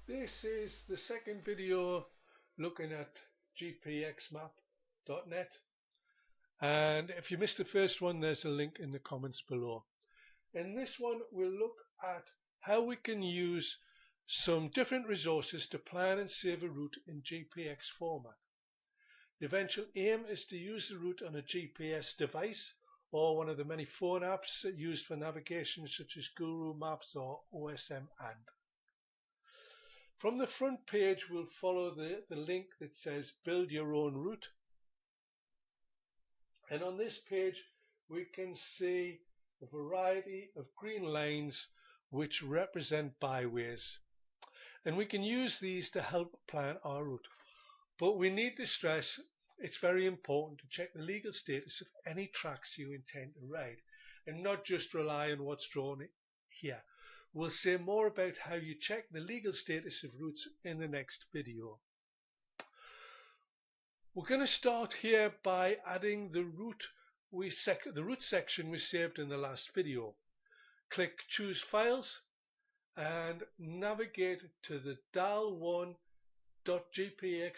This is the second video looking at gpxmap.net, and if you missed the first one, there's a link in the comments below. In this one we'll look at how we can use some different resources to plan and save a route in GPX format. The eventual aim is to use the route on a GPS device or one of the many phone apps used for navigation such as Guru Maps or OSM and. From the front page we'll follow the link that says build your own route, and on this page we can see a variety of green lines which represent byways, and we can use these to help plan our route. But we need to stress it's very important to check the legal status of any tracks you intend to ride and not just rely on what's drawn here. We'll say more about how you check the legal status of routes in the next video. We're going to start here by adding the route section we saved in the last video. Click Choose Files and navigate to the dal1.gpx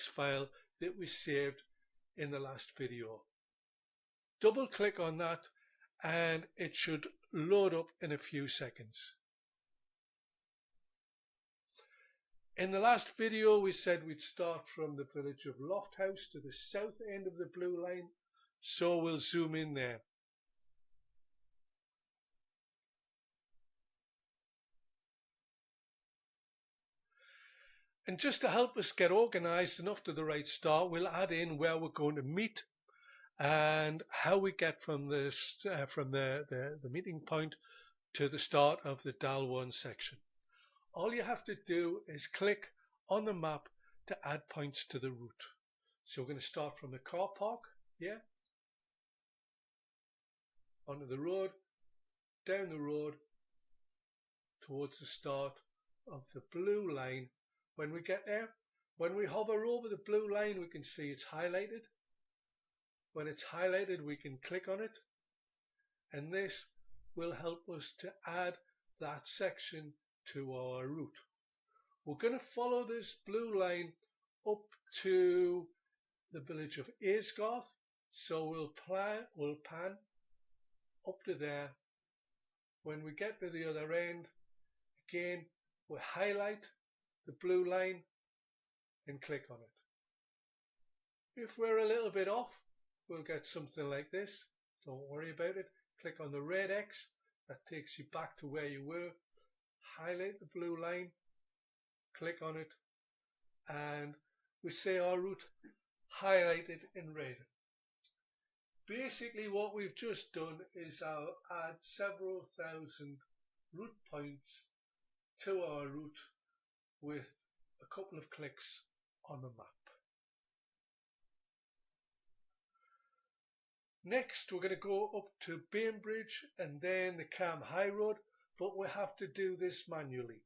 file that we saved in the last video. Double click on that and it should load up in a few seconds. In the last video we said we'd start from the village of Lofthouse to the south end of the blue line, so we'll zoom in there. And just to help us get organized and off to the right start, we'll add in where we're going to meet and how we get from the meeting point to the start of the DAL1 section. All you have to do is click on the map to add points to the route. So we're going to start from the car park here, onto the road, down the road, towards the start of the blue line. When we get there, when we hover over the blue line, we can see it's highlighted. When it's highlighted, we can click on it, and this will help us to add that section to our route. We're going to follow this blue line up to the village of Aysgarth, so we'll pan up to there. When we get to the other end, again we'll highlight the blue line and click on it. If we're a little bit off, we'll get something like this. Don't worry about it. Click on the red X, that takes you back to where you were. Highlight the blue line, click on it, and we see our route highlighted in red. Basically what we've just done is add several thousand route points to our route with a couple of clicks on the map. Next we're going to go up to Bainbridge and then the Cam High Road, but we have to do this manually.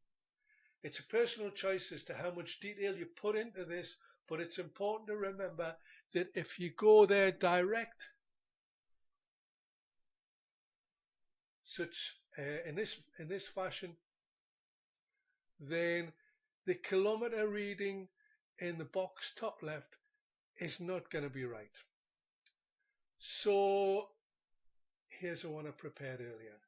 It's a personal choice as to how much detail you put into this, but it's important to remember that if you go there direct, in this fashion, then the kilometer reading in the box top left is not going to be right. So here's the one I prepared earlier.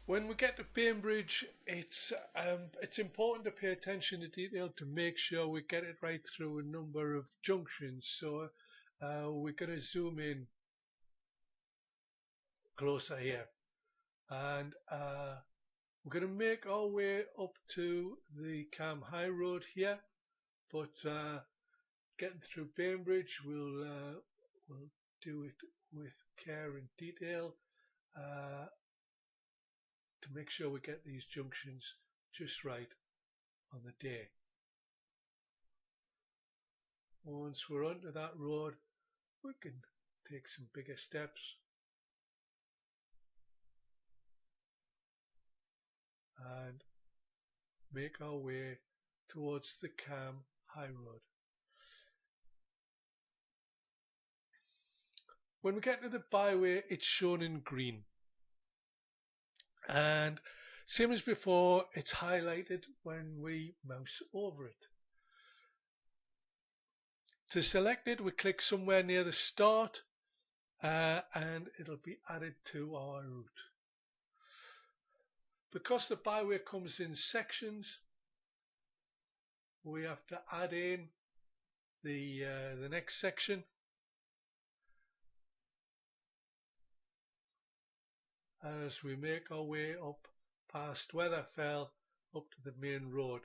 When we get to Bainbridge, it's important to pay attention to detail to make sure we get it right through a number of junctions. So we're going to zoom in closer here, and we're going to make our way up to the Cam High Road here, but getting through Bainbridge, we'll do it with care and detail to make sure we get these junctions just right on the day. Once we're onto that road, we can take some bigger steps and make our way towards the Cam High Road. When we get to the byway, it's shown in green. And Same as before, it's highlighted when we mouse over it. To select it, we click somewhere near the start and it'll be added to our route. Because the byway comes in sections, we have to add in the next section as we make our way up past Weatherfell up to the main road.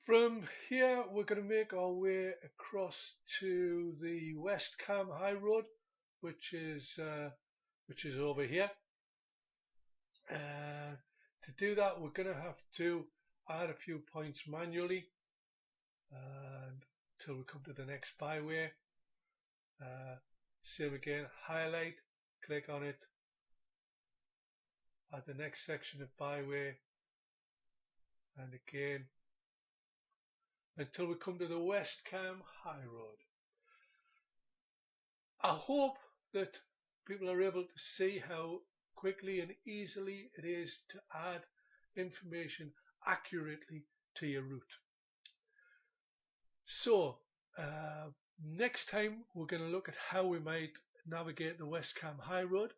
From here we're going to make our way across to the West Cam High Road, which is over here. To do that, we're going to have to add a few points manually until we come to the next byway. Same again, highlight, click on it, add the next section of byway, and again until we come to the West Cam High Road. I hope that people are able to see how quickly and easily it is to add information accurately to your route. So next time we're going to look at how we might navigate the West Cam High Road.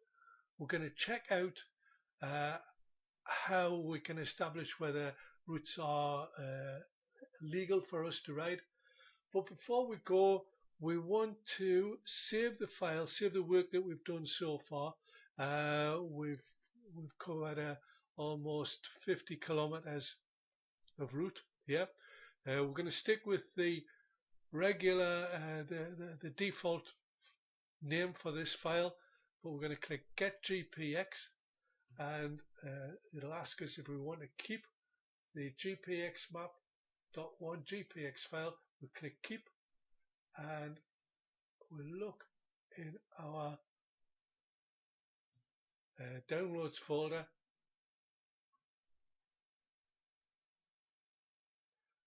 We're going to check out how we can establish whether routes are legal for us to ride. But before we go, we want to save the file, save the work that we've done so far. We've covered almost 50 kilometers of route here. We're going to stick with the regular, the default name for this file, but we're going to click Get GPX, and it'll ask us if we want to keep the gpxmap.1 GPX file. We click Keep, and we look in our downloads folder,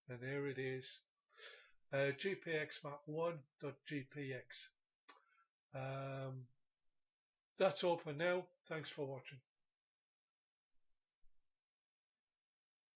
and there it is, gpxmap1.gpx. That's all for now. Thanks for watching.